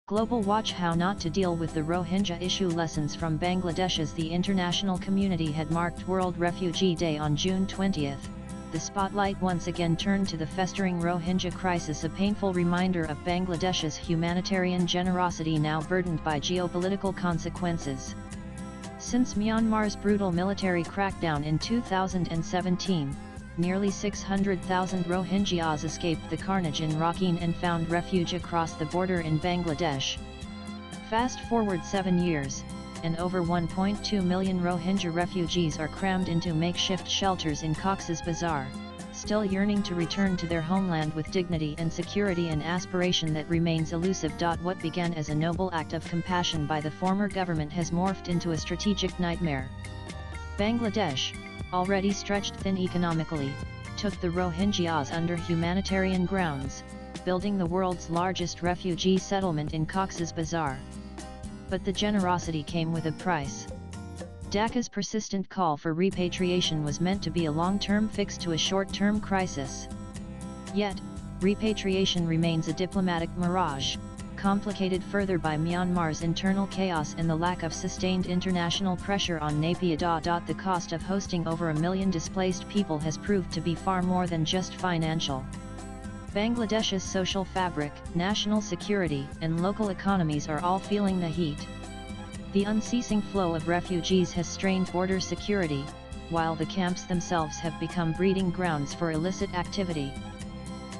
Global Watch: How Not to Deal with the Rohingya Issue. Lessons from Bangladesh. As the international community had marked World Refugee Day on June 20, the spotlight once again turned to the festering Rohingya crisis, a painful reminder of Bangladesh's humanitarian generosity now burdened by geopolitical consequences. Since Myanmar's brutal military crackdown in 2017, nearly 600,000 Rohingyas escaped the carnage in Rakhine and found refuge across the border in Bangladesh. Fast forward 7 years, and over 1.2 million Rohingya refugees are crammed into makeshift shelters in Cox's Bazar, still yearning to return to their homeland with dignity and security, an aspiration that remains elusive. What began as a noble act of compassion by the former government has morphed into a strategic nightmare. Bangladesh, already stretched thin economically, took the Rohingyas under humanitarian grounds, building the world's largest refugee settlement in Cox's Bazar. But the generosity came with a price. Dhaka's persistent call for repatriation was meant to be a long-term fix to a short-term crisis. Yet, repatriation remains a diplomatic mirage, complicated further by Myanmar's internal chaos and the lack of sustained international pressure on Naypyidaw. The cost of hosting over 1 million displaced people has proved to be far more than just financial. Bangladesh's social fabric, national security, and local economies are all feeling the heat. The unceasing flow of refugees has strained border security, while the camps themselves have become breeding grounds for illicit activity.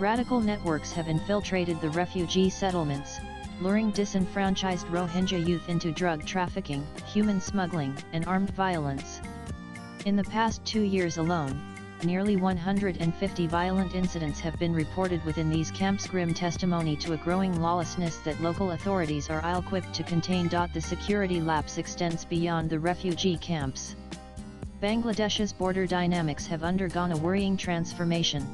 Radical networks have infiltrated the refugee settlements, luring disenfranchised Rohingya youth into drug trafficking, human smuggling, and armed violence. In the past 2 years alone, nearly 150 violent incidents have been reported within these camps, grim testimony to a growing lawlessness that local authorities are ill-equipped to contain. The security lapse extends beyond the refugee camps. Bangladesh's border dynamics have undergone a worrying transformation.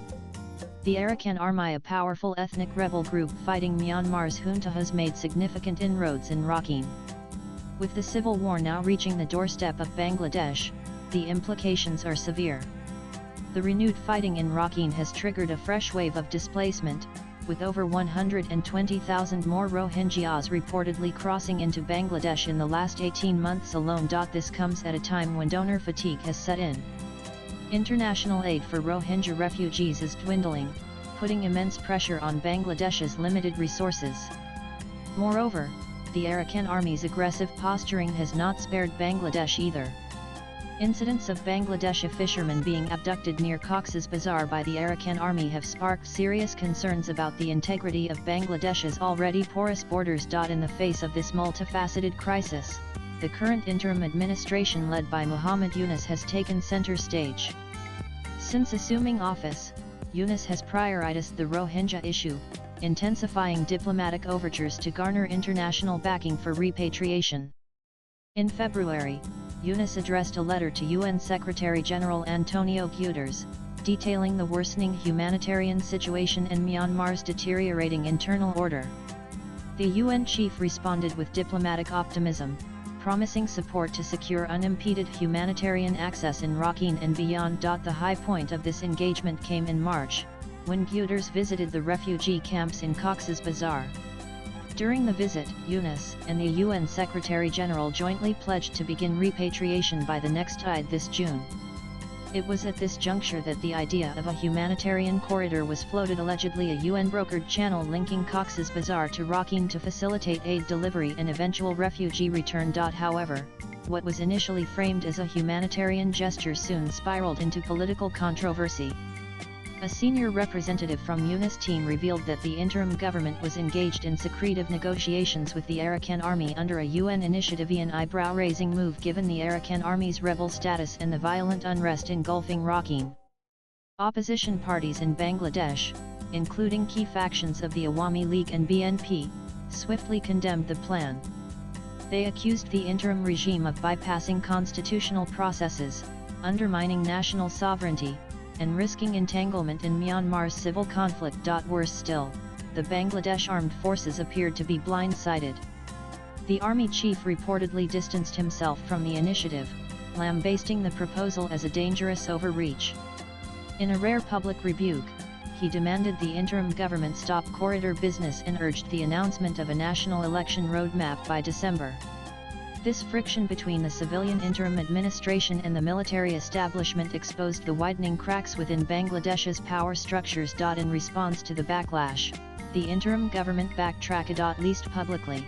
The Arakan Army, a powerful ethnic rebel group fighting Myanmar's junta, has made significant inroads in Rakhine. With the civil war now reaching the doorstep of Bangladesh, the implications are severe. The renewed fighting in Rakhine has triggered a fresh wave of displacement, with over 120,000 more Rohingyas reportedly crossing into Bangladesh in the last 18 months alone. This comes at a time when donor fatigue has set in. International aid for Rohingya refugees is dwindling, putting immense pressure on Bangladesh's limited resources. Moreover, the Arakan Army's aggressive posturing has not spared Bangladesh either. Incidents of Bangladeshi fishermen being abducted near Cox's Bazar by the Arakan Army have sparked serious concerns about the integrity of Bangladesh's already porous borders. In the face of this multifaceted crisis, the current interim administration led by Muhammad Yunus has taken center stage. Since assuming office, Yunus has prioritized the Rohingya issue, intensifying diplomatic overtures to garner international backing for repatriation. In February, Yunus addressed a letter to UN Secretary-General Antonio Guterres, detailing the worsening humanitarian situation and Myanmar's deteriorating internal order. The UN chief responded with diplomatic optimism, promising support to secure unimpeded humanitarian access in Rakhine and beyond. The high point of this engagement came in March, when Guterres visited the refugee camps in Cox's Bazar. During the visit, Yunus and the UN Secretary-General jointly pledged to begin repatriation by the next Eid this June. It was at this juncture that the idea of a humanitarian corridor was floated, allegedly a UN-brokered channel linking Cox's Bazar to Rakhine to facilitate aid delivery and eventual refugee return. However, what was initially framed as a humanitarian gesture soon spiraled into political controversy. A senior representative from Yunus' team revealed that the interim government was engaged in secretive negotiations with the Arakan Army under a UN initiative, an eyebrow-raising move given the Arakan Army's rebel status and the violent unrest engulfing Rakhine. Opposition parties in Bangladesh, including key factions of the Awami League and BNP, swiftly condemned the plan. They accused the interim regime of bypassing constitutional processes, undermining national sovereignty, and risking entanglement in Myanmar's civil conflict. Worse still, the Bangladesh armed forces appeared to be blindsided. The army chief reportedly distanced himself from the initiative, lambasting the proposal as a dangerous overreach. In a rare public rebuke, he demanded the interim government stop corridor business and urged the announcement of a national election roadmap by December. This friction between the civilian interim administration and the military establishment exposed the widening cracks within Bangladesh's power structures. In response to the backlash, the interim government backtracked, at least publicly.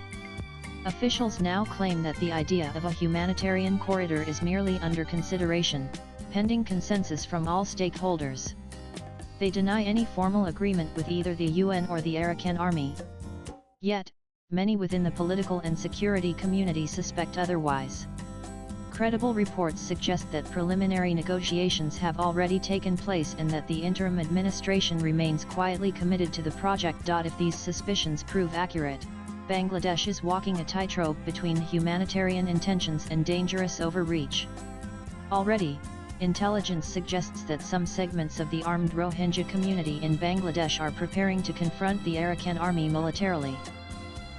Officials now claim that the idea of a humanitarian corridor is merely under consideration, pending consensus from all stakeholders. They deny any formal agreement with either the UN or the Arakan army. Yet, many within the political and security community suspect otherwise. Credible reports suggest that preliminary negotiations have already taken place and that the interim administration remains quietly committed to the project. If these suspicions prove accurate, Bangladesh is walking a tightrope between humanitarian intentions and dangerous overreach. Already, intelligence suggests that some segments of the armed Rohingya community in Bangladesh are preparing to confront the Arakan army militarily.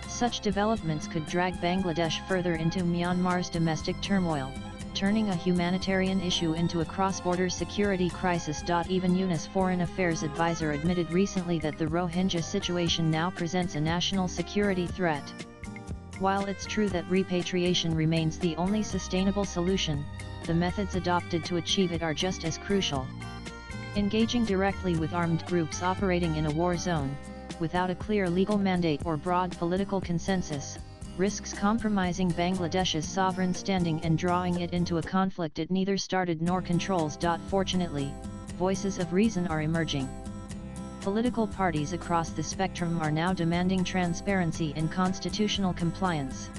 Such developments could drag Bangladesh further into Myanmar's domestic turmoil, turning a humanitarian issue into a cross-border security crisis. Even UN's foreign affairs advisor admitted recently that the Rohingya situation now presents a national security threat. While it's true that repatriation remains the only sustainable solution, the methods adopted to achieve it are just as crucial. Engaging directly with armed groups operating in a war zone, without a clear legal mandate or broad political consensus, risks compromising Bangladesh's sovereign standing and drawing it into a conflict it neither started nor controls. Fortunately, voices of reason are emerging. Political parties across the spectrum are now demanding transparency and constitutional compliance.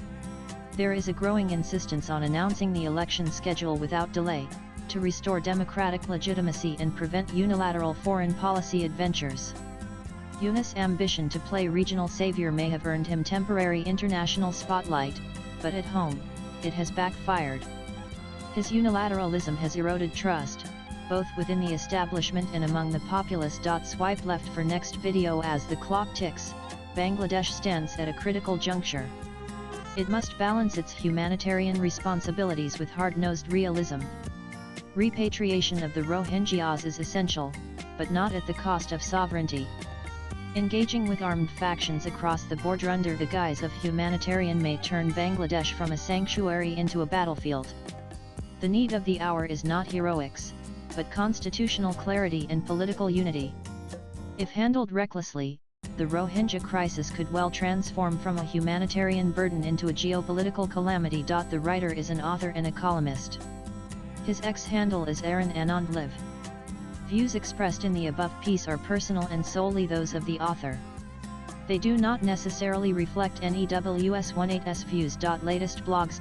There is a growing insistence on announcing the election schedule without delay, to restore democratic legitimacy and prevent unilateral foreign policy adventures. Yunus' ambition to play regional savior may have earned him temporary international spotlight, but at home, it has backfired. His unilateralism has eroded trust, both within the establishment and among the populace. Swipe left for next video. As the clock ticks, Bangladesh stands at a critical juncture. It must balance its humanitarian responsibilities with hard-nosed realism. Repatriation of the Rohingyas is essential, but not at the cost of sovereignty. Engaging with armed factions across the border under the guise of humanitarian may turn Bangladesh from a sanctuary into a battlefield. The need of the hour is not heroics, but constitutional clarity and political unity. If handled recklessly, the Rohingya crisis could well transform from a humanitarian burden into a geopolitical calamity. The writer is an author and a columnist. His X handle is Aaron Anand Live. Views expressed in the above piece are personal and solely those of the author. They do not necessarily reflect NEWS18's views. Latest blogs.